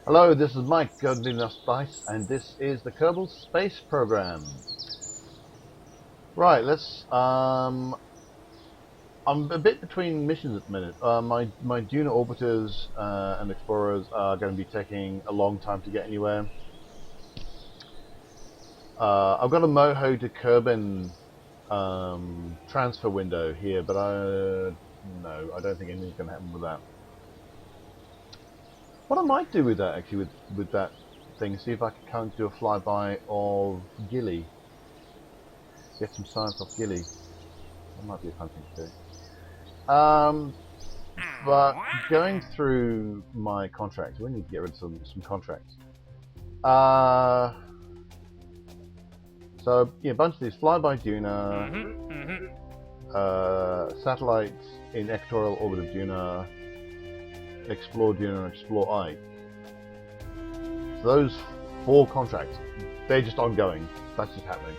Hello, this is Mike, Godliness Spice, and this is the Kerbal Space Program. Right, I'm a bit between missions at the minute. My Duna orbiters and explorers are going to be taking a long time to get anywhere. I've got a Moho to Kerbin transfer window here, but no, I don't think anything's going to happen with that. What I might do with that, actually, with that thing, see if I can kind of do a flyby of Gilly. Get some science off Gilly. That might be a fun thing to do. But going through my contracts, we need to get rid of some contracts. So yeah, a bunch of these flyby Duna, satellites in equatorial orbit of Duna, explore Duna, and explore Ike. So those 4 contracts, they're just ongoing. That's just happening.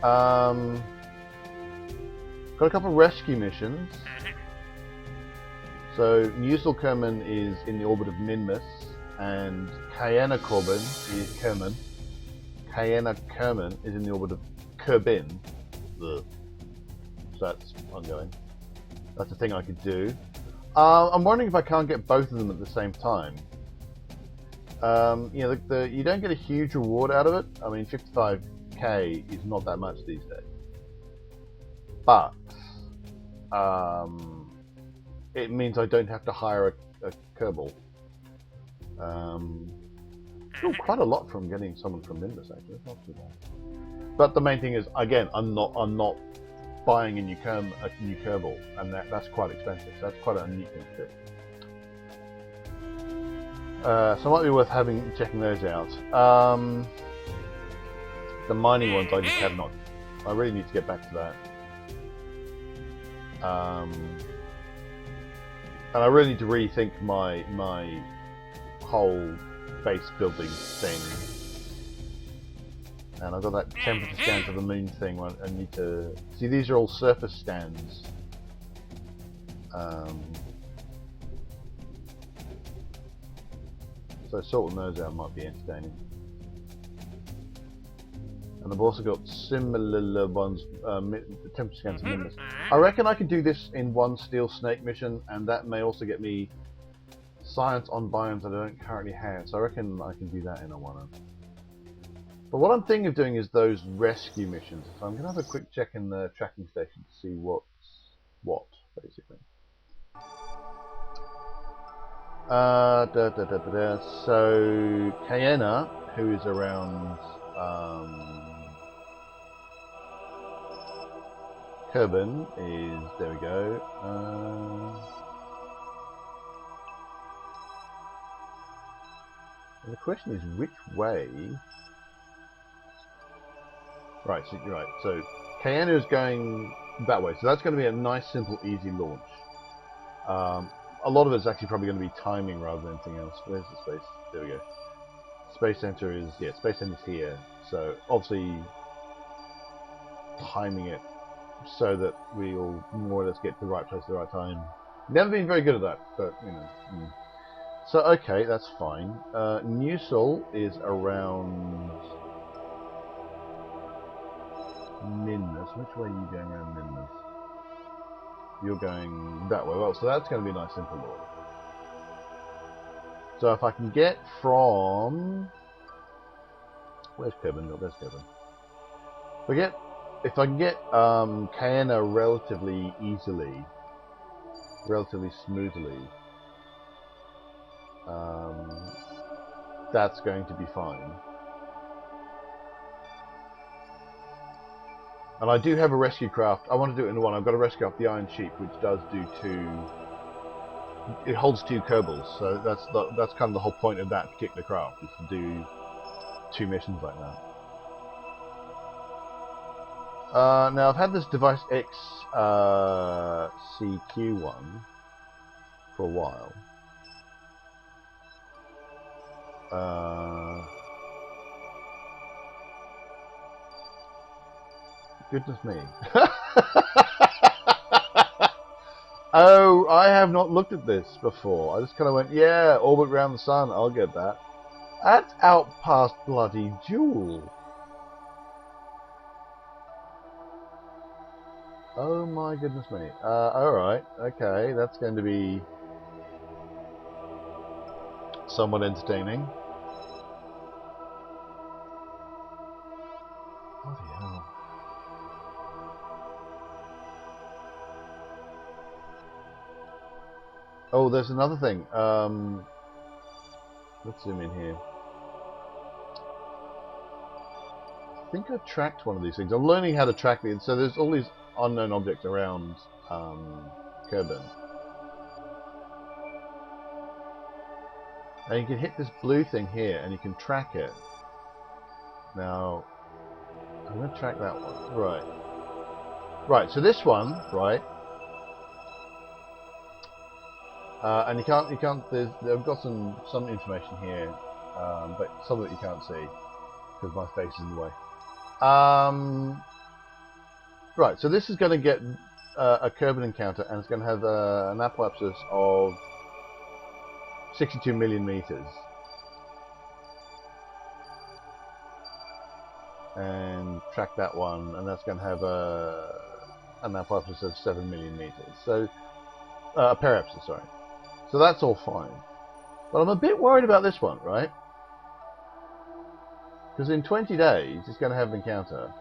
Got a couple of rescue missions. So Newsel Kerman is in the orbit of Minmus, and Cayena Kerman is in the orbit of Kerbin. So that's ongoing. That's a thing I could do. I'm wondering if I can't get both of them at the same time. You know, you don't get a huge reward out of it. I mean, 55k is not that much these days. But it means I don't have to hire a Kerbal. Quite a lot from getting someone from Nimbus, actually. It's not too bad. But the main thing is, again, I'm not buying a new Kerbal, and that's quite expensive. So that's quite a neat thing to do. So it might be worth checking those out. The mining ones I just have not. I really need to get back to that. And I really need to rethink my whole base building thing. And I've got that temperature scan for the moon thing. I need to see. These are all surface scans. So sorting those out might be entertaining. And I've also got similar ones, temperature scans and minutes. I reckon I could do this in one steel snake mission, and that may also get me science on biomes that I don't currently have. So I reckon I can do that in a one. But what I'm thinking of doing is those rescue missions. So I'm going to have a quick check in the tracking station to see what's what, basically. So Cayena, who is around Kerbin, is there we go. And the question is which way. Right, so you're right. So Cayena is going that way, so that's going to be a nice, simple, easy launch. A lot of it's actually probably going to be timing rather than anything else. Where's the space? There we go. Space Center is, yeah, Space Center is here. So obviously timing it so that we'll more or less get to the right place at the right time. Never been very good at that, but you know. So okay, that's fine. Newsel is around Minmus. Which way are you going around Minmus? You're going that way. Well, so that's going to be a nice simple order. So if I can get from... Where's Kerbin? No, there's Kerbin. If I can get Cayena relatively easily, relatively smoothly, that's going to be fine. And I do have a rescue craft. I want to do it in one. I've got a rescue craft, the Iron Sheep, which does do 2. It holds 2 Kerbals, so that's kind of the whole point of that particular craft, is to do 2 missions like that. Now I've had this device X CQ1 for a while. Goodness me. Oh, I have not looked at this before. I just kind of went, yeah, orbit around the sun. I'll get that. That's out past bloody Joule. Oh my goodness me. Alright, okay, that's going to be somewhat entertaining. Bloody hell. Oh, there's another thing. Let's zoom in here. I think I tracked one of these things. I'm learning how to track these. So there's all these unknown objects around Kerbal. And you can hit this blue thing here and you can track it. Now, I'm going to track that one. Right. Right, so this one, right. And you can't, they've got some information here, but some of it you can't see because my face is in the way. Right, so this is going to get a Kerbal encounter, and it's going to have an apoapsis of 62 million meters. And track that one, and that's going to have an apoapsis of 7 million meters. So, a periapsis, sorry. So that's all fine. But I'm a bit worried about this one, right? Because in 20 days, it's going to have an encounter.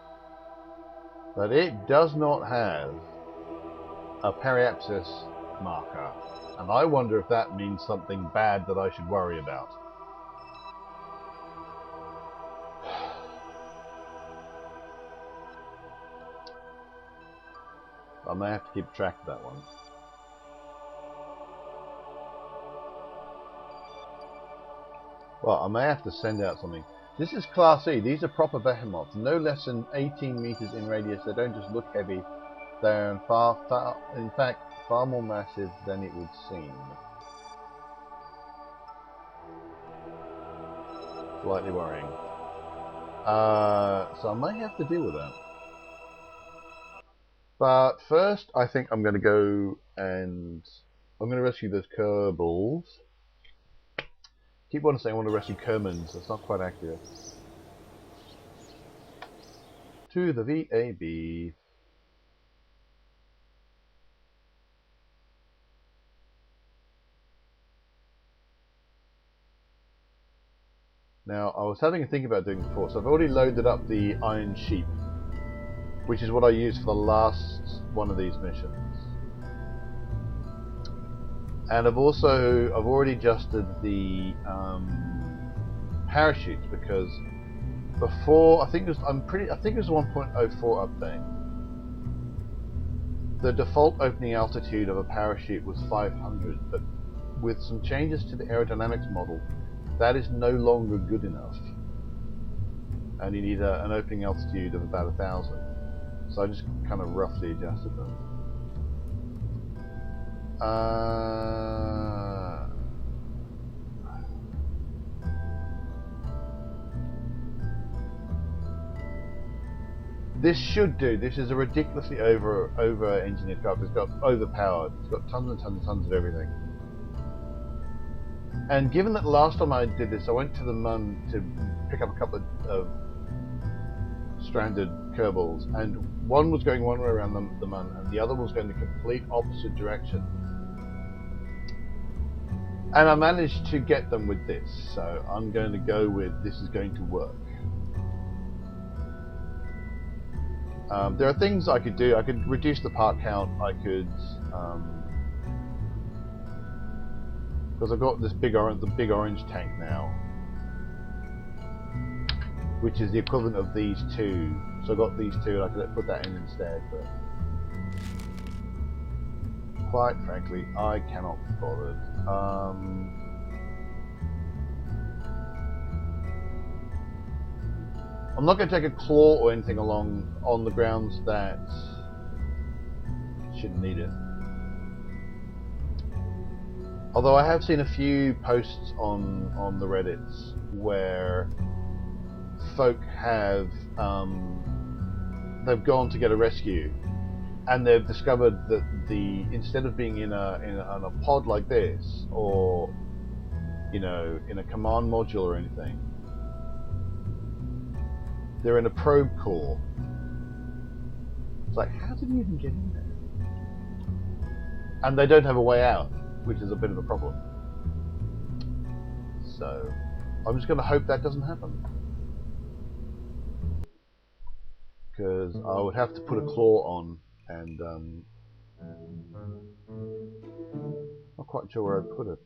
But it does not have a periapsis marker. And I wonder if that means something bad that I should worry about. I may have to keep track of that one. Well, I may have to send out something. This is Class E. These are proper behemoths. No less than 18 meters in radius. They don't just look heavy. They're in fact, far more massive than it would seem. Slightly worrying. So I may have to deal with that. But first, I think I'm going to go and I'm going to rescue those Kerbals. Keep on saying I want to rescue Kermans. That's not quite accurate. To the VAB. Now, I was having a think about doing before, so I've already loaded up the Iron Sheep, which is what I used for the last one of these missions. And I've already adjusted the parachutes, because before, I think it was 1.04 update. The default opening altitude of a parachute was 500, but with some changes to the aerodynamics model, that is no longer good enough, and you need an opening altitude of about 1,000. So I just kind of roughly adjusted them. This should do. This is a ridiculously over-engineered craft. It's got overpowered. It's got tons and tons and tons of everything. And given that last time I did this, I went to the Mun to pick up a couple of stranded Kerbals, and one was going one way around the Mun, and the other was going the complete opposite direction. And I managed to get them with this, so I'm going to go with this is going to work. There are things I could do. I could reduce the part count. I could, because I've got this the big orange tank now, which is the equivalent of these two. So I got these two, and I could put that in instead. But quite frankly, I cannot be bothered. I'm not going to take a claw or anything along on the grounds that shouldn't need it. Although I have seen a few posts on the Reddits where folk have they've gone to get a rescue, and they've discovered that instead of being in a pod like this, or in a command module or anything, they're in a probe core. It's like, how did you even get in there? And they don't have a way out, which is a bit of a problem. So I'm just going to hope that doesn't happen, because I would have to put a claw on, and not quite sure where I'd put it.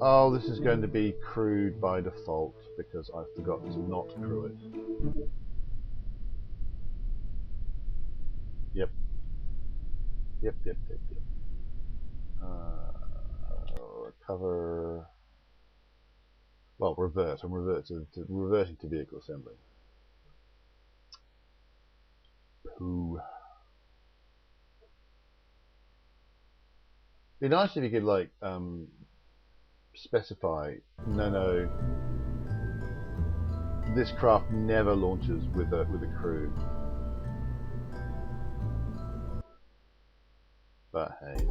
Oh, this is going to be crewed by default because I forgot to not crew it. Yep. Yep. Recover. Well, revert. I'm reverting to vehicle assembly. Pooh. It'd be nice if you could like specify. No. This craft never launches with a crew. But hey.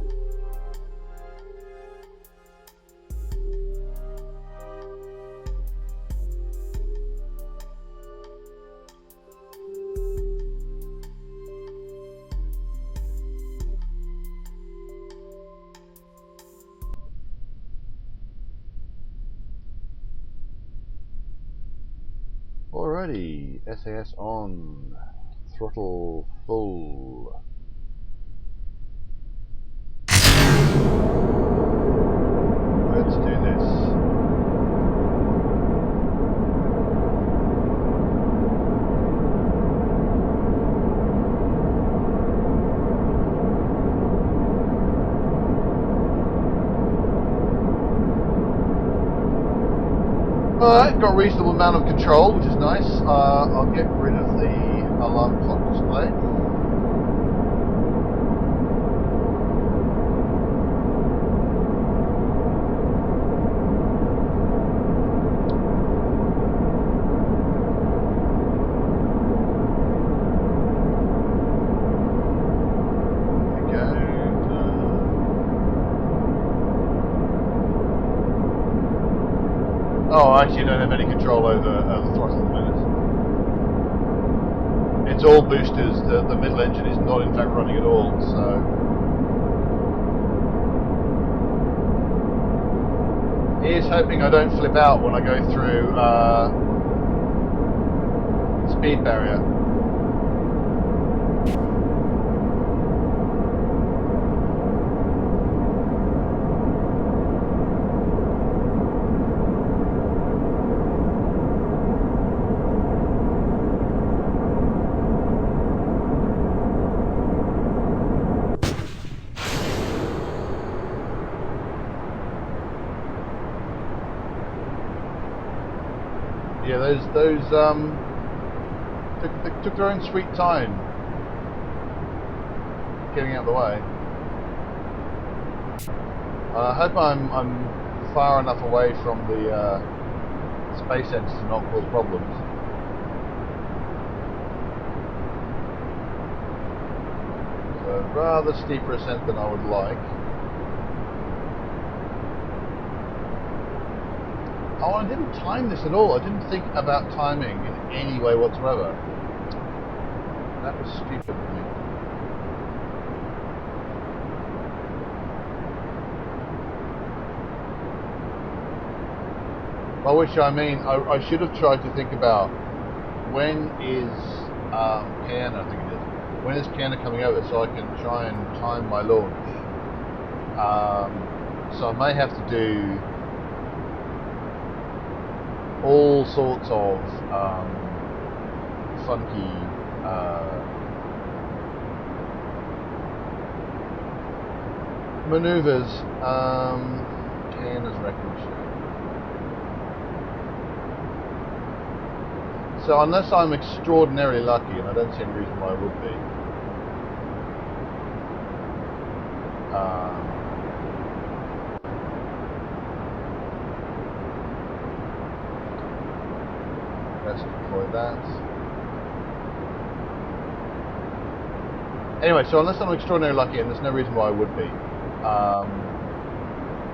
Alrighty, SAS on, throttle full. Let's do this. Alright, got a reasonable amount of control, which is nice. I'll get rid of the alarm clock display. Oh, I actually don't have any control over the throttle at the minute. It's all boosters. The middle engine is not in fact running at all, so... Here's hoping I don't flip out when I go through the speed barrier. Yeah, those took their own sweet time getting out of the way. I hope I'm far enough away from the space engines to not cause problems. So rather steeper ascent than I would like. Oh, I didn't time this at all. I didn't think about timing in any way whatsoever. That was stupid of me. By which I mean, I should have tried to think about when is Canna, I think it is. When is Canna coming over so I can try and time my launch. So I may have to do all sorts of funky maneuvers. Canna's wreckage. So unless I'm extraordinarily lucky, and I don't see any reason why I would be, Avoid that. Anyway, so unless I'm extraordinarily lucky, and there's no reason why I would be,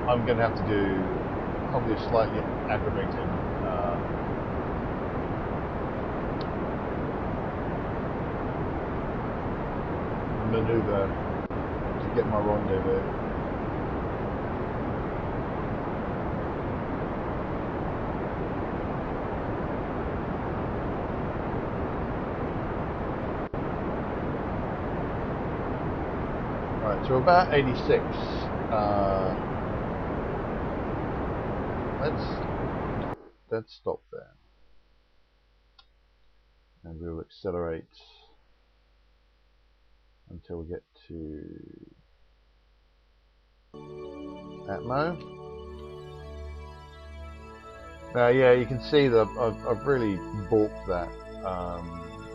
I'm going to have to do probably a slightly aggravating maneuver to get my rendezvous. Right, so about 86. Let's stop there, and we'll accelerate until we get to Atmo. Now, yeah, you can see that I've really balked that.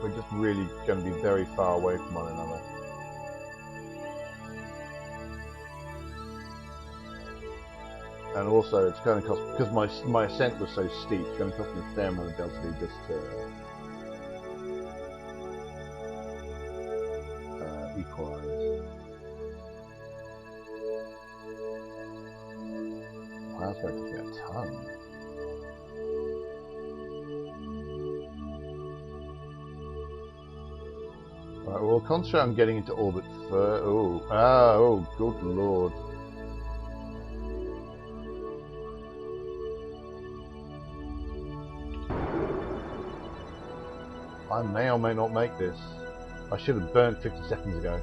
We're just really going to be very far away from one another. And also, it's going to cost, because my ascent was so steep, it's going to cost me a fair amount of delta V just to equalize. Wow, that's going to take me a ton. Right, well, concentrate on getting into orbit first. Oh, good lord. I may or may not make this. I should have burnt 50 seconds ago.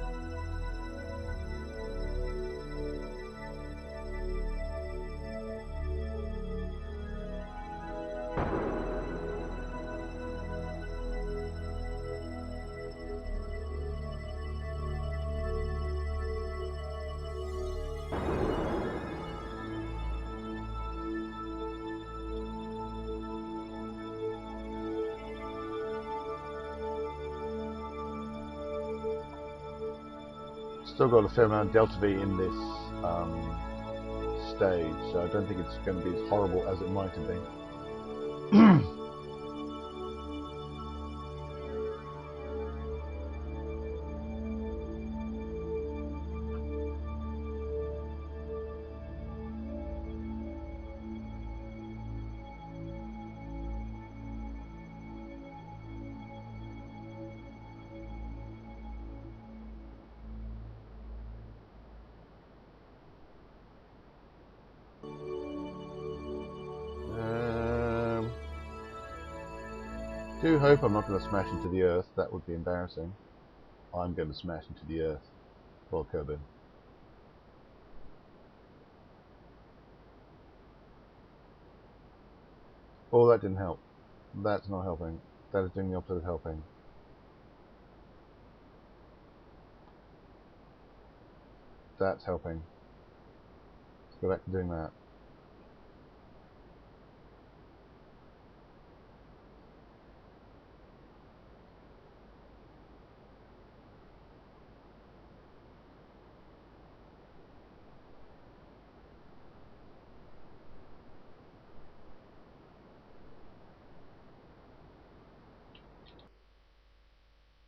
Still got a fair amount of delta V in this stage, so I don't think it's going to be as horrible as it might have been. Do hope I'm not going to smash into the earth. That would be embarrassing. I'm going to smash into the earth. Well, Kerbal. Oh, that didn't help. That's not helping. That is doing the opposite of helping. That's helping. Let's go back to doing that.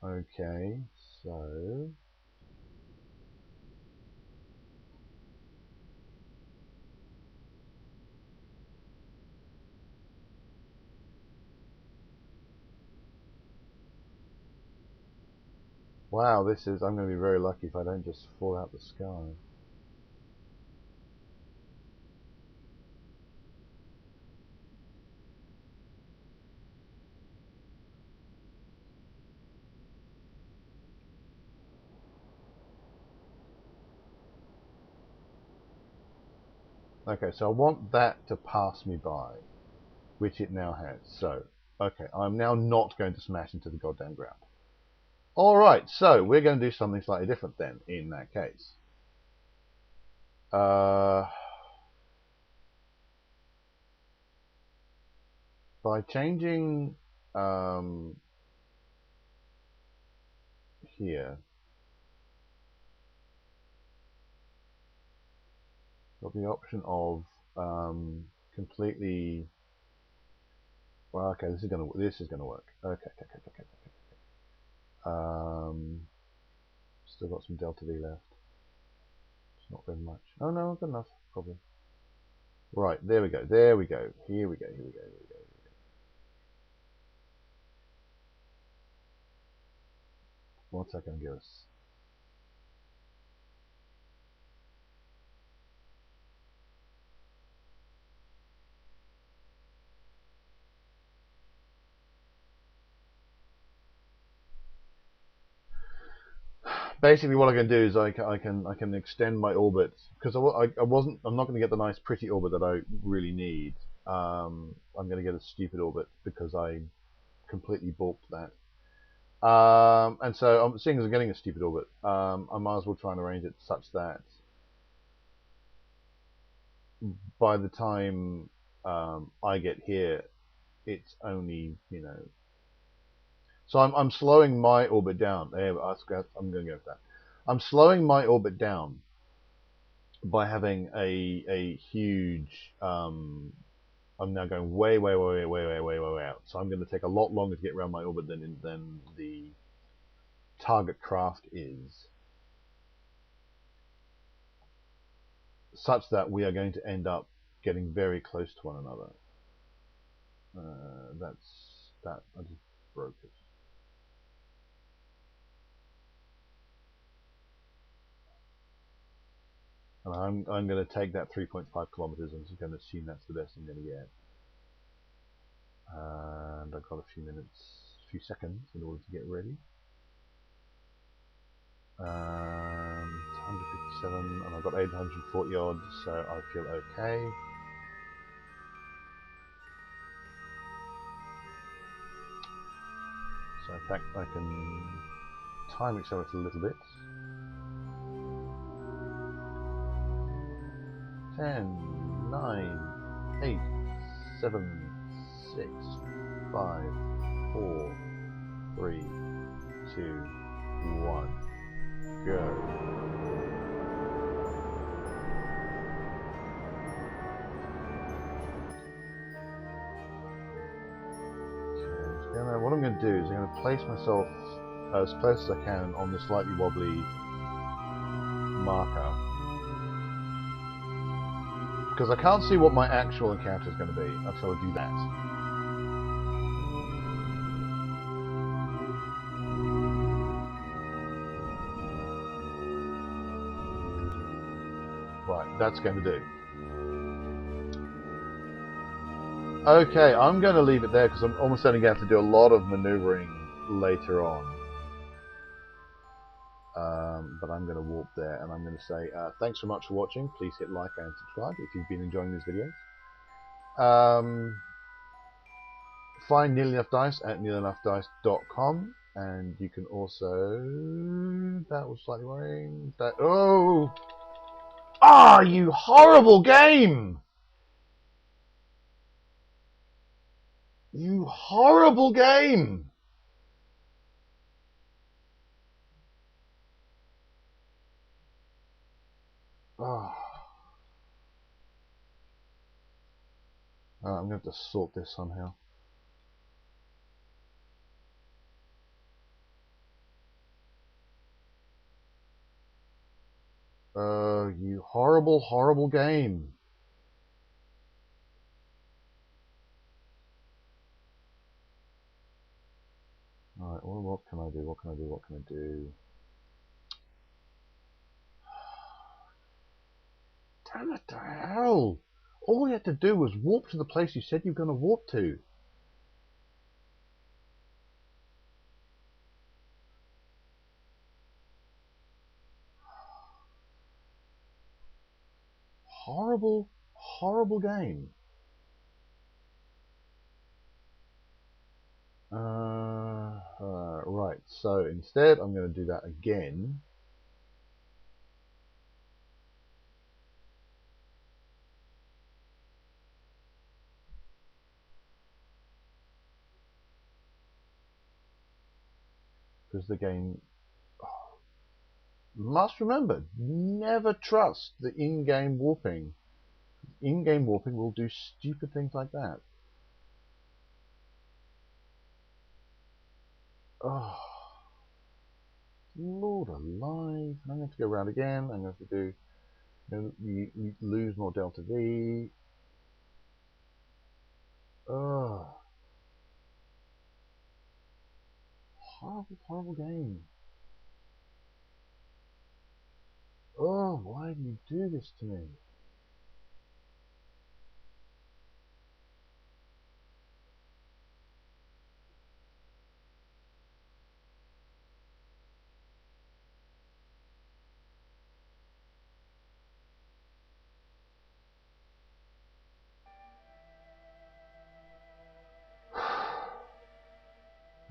Okay, so wow, this is, I'm going to be very lucky if I don't just fall out the sky. Okay, so I want that to pass me by, which it now has. So, okay, I'm now not going to smash into the goddamn ground. Alright, so we're going to do something slightly different then, in that case. By changing here, got the option of completely Well, okay, this is gonna work. Okay. Still got some delta V left. It's not very much. Oh no, good enough, probably. Right, there we go. Here we go. What's that going to give us? Basically, what I can do is I can extend my orbit because I'm not going to get the nice pretty orbit that I really need. I'm going to get a stupid orbit because I completely balked that. And so I'm seeing as I'm getting a stupid orbit, I might as well try and arrange it such that by the time I get here, it's only So I'm slowing my orbit down. I'm going to go with that. I'm slowing my orbit down by having a huge. I'm now going way out. So I'm going to take a lot longer to get around my orbit than the target craft is, such that we are going to end up getting very close to one another. That's that. I just broke it. And I'm going to take that 3.5 kilometers. I'm just going to assume that's the best I'm going to get. And I've got a few seconds in order to get ready. 157, and I've got 840 odd, so I feel okay. So in fact, I can time accelerate a little bit. 10, 9, 8, 7, 6, 5, 4, 3, 2, 1, go. What I'm going to do is I'm going to place myself as close as I can on this slightly wobbly marker, because I can't see what my actual encounter is going to be until I do that. Right, that's going to do. Okay, I'm going to leave it there because I'm almost certainly going to have to do a lot of maneuvering later on. But I'm going to warp there, and I'm going to say thanks so much for watching. Please hit like and subscribe if you've been enjoying these videos. Find Nearly Enough Dice at nearlyenough.dice.com, and you can also... That was slightly worrying. Oh! Ah, you horrible game! You horrible game! Oh. I'm going to have to sort this somehow. You horrible, horrible game. Alright, well, what can I do? Damn it to hell! All you had to do was warp to the place you said you were going to warp to. Horrible, horrible game. Right, so instead I'm going to do that again. Because the game... must remember, never trust the in-game warping. In-game warping will do stupid things like that. Oh, Lord alive. I'm going to have to go around again. I'm going to have to do, you lose more delta V. Oh, horrible, horrible game. Oh, why do you do this to me?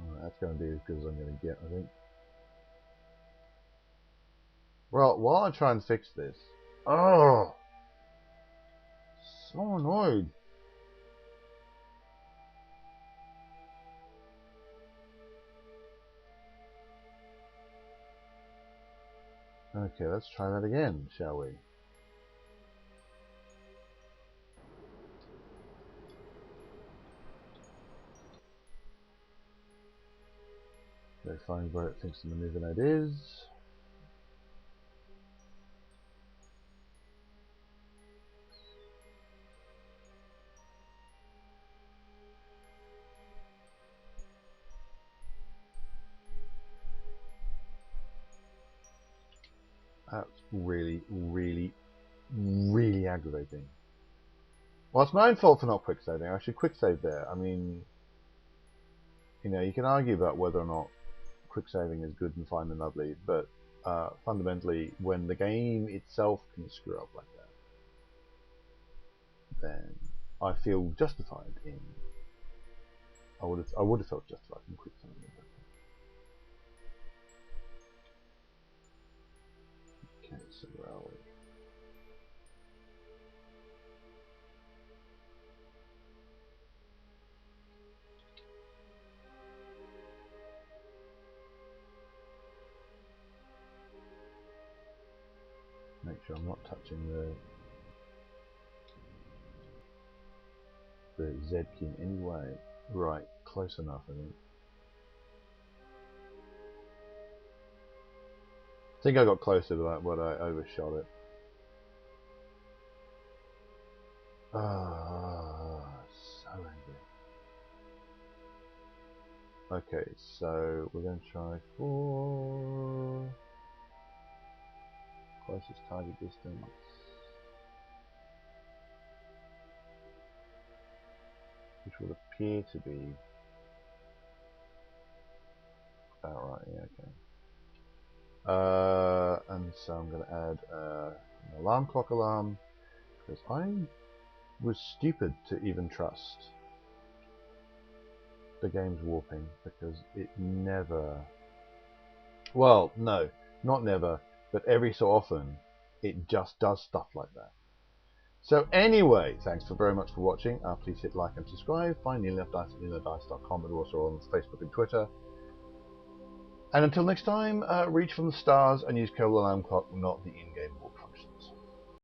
Alright, that's going to be as good as I'm going to get, I think. Well, while I try and fix this... Oh! So annoyed. Okay, let's try that again, shall we? Go find where it thinks the maneuver node is. That's really, really, really aggravating. Well, it's my own fault for not quick saving. I should quick save there. I mean, you know, you can argue about whether or not quick saving is good and fine and lovely, but fundamentally, when the game itself can screw up like that, then I feel justified in. I would have felt justified in quick saving. Okay, so where are we? Make sure I'm not touching the Z key in any way. Right, close enough, I think. I think I got closer to that, but I overshot it. Ah, so angry. Okay, so we're going to try for closest target distance. Which would appear to be about right, yeah, okay. And so I'm going to add an alarm clock alarm, because I was stupid to even trust the game's warping, because it never... Well, no, not never, but every so often it just does stuff like that. So anyway, thanks very much for watching. Please hit like and subscribe. Find Neil Left Dice at neilleffdice.com, and also on Facebook and Twitter. And until next time, reach from the stars and use Kerbal Alarm Clock, not the in-game.